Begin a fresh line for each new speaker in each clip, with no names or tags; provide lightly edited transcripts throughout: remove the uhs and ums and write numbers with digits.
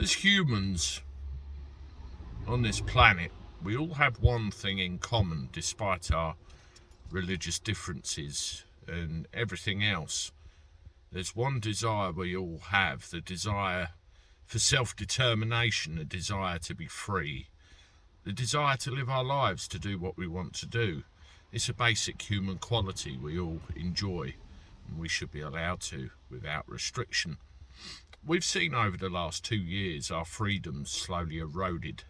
As humans on this planet, we all have one thing in common despite our religious differences and everything else. There's one desire we all have, the desire for self-determination, the desire to be free, the desire to live our lives, to do what we want to do. It's a basic human quality we all enjoy, and we should be allowed to without restriction. We've seen over the last 2 years our freedoms slowly eroded,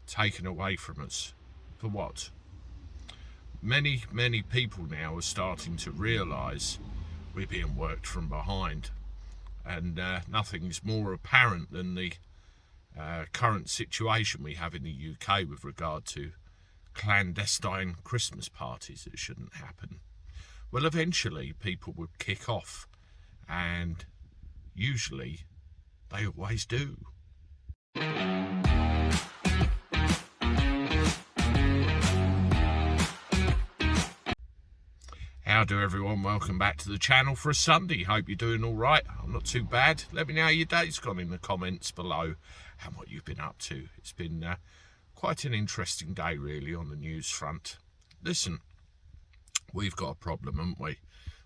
taken away from us. For what? Many people now are starting to realise we're being worked from behind, and nothing's more apparent than the current situation we have in the UK with regard to clandestine Christmas parties that shouldn't happen. Well, eventually people would kick off, and usually they always do. How do everyone? Welcome back to the channel for a Sunday. Hope you're doing all right. I'm not too bad. Let me know how your day's gone in the comments below and what you've been up to. It's been quite an interesting day really on the news front. Listen, we've got a problem, haven't we?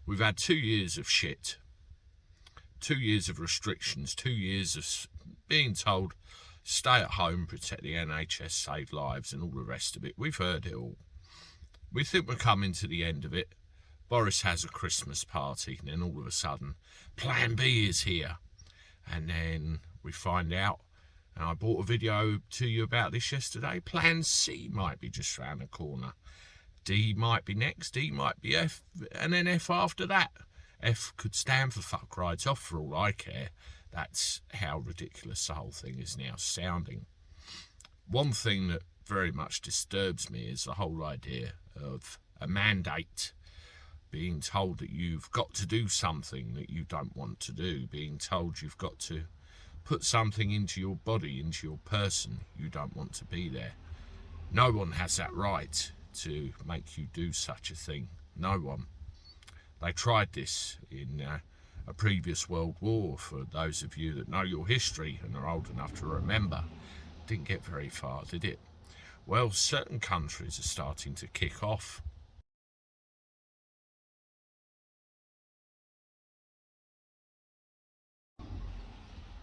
We've had 2 years of shit. 2 years of restrictions, 2 years of being told stay at home, protect the NHS, save lives and all the rest of it. We've heard it all. We think we're coming to the end of it. Boris has a Christmas party, and then all of a sudden, Plan B is here. And then we find out, and I brought a video to you about this yesterday, Plan C might be just round the corner. D might be next, D might be F, and then F after that. F could stand for fuck right off for all I care. That's how ridiculous the whole thing is now sounding. One thing that very much disturbs me is the whole idea of a mandate. Being told that you've got to do something that you don't want to do. Being told you've got to put something into your body, into your person. You don't want to be there. No one has that right to make you do such a thing. No one. They tried this in a previous world war, for those of you that know your history and are old enough to remember. Didn't get very far, did it? Well, certain countries are starting to kick off.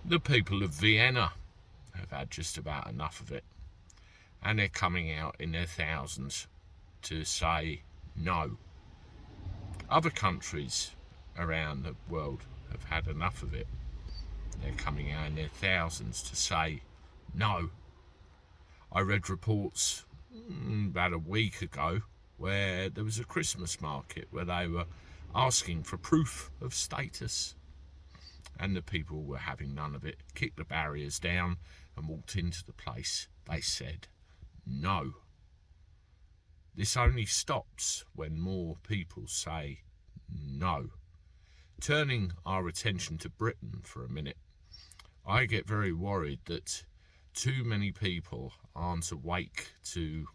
The people of Vienna have had just about enough of it, and they're coming out in their thousands to say no. Other countries around the world have had enough of it. They're coming out in their thousands to say no. I read reports about a week ago where there was a Christmas market where they were asking for proof of status. And the people were having none of it, kicked the barriers down and walked into the place. They said no. This only stops when more people say no. Turning our attention to Britain for a minute, I get very worried that too many people aren't awake to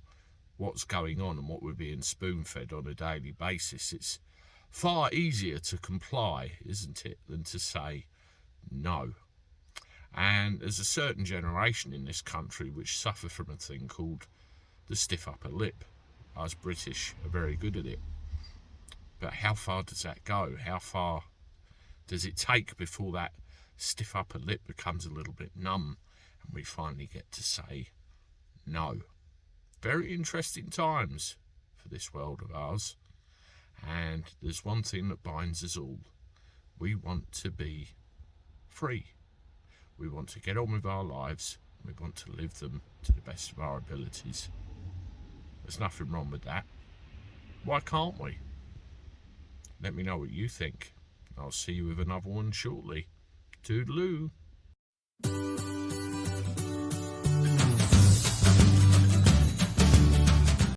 what's going on and what we're being spoon-fed on a daily basis. It's far easier to comply, isn't it, than to say no. And there's a certain generation in this country which suffer from a thing called the stiff upper lip. Us British are very good at it. But how far does that go? How far does it take before that stiff upper lip becomes a little bit numb and we finally get to say no? Very interesting times for this world of ours. And there's one thing that binds us all. We want to be free. We want to get on with our lives. We want to live them to the best of our abilities. There's nothing wrong with that. Why can't we? Let me know what you think. I'll see you with another one shortly. Toodaloo.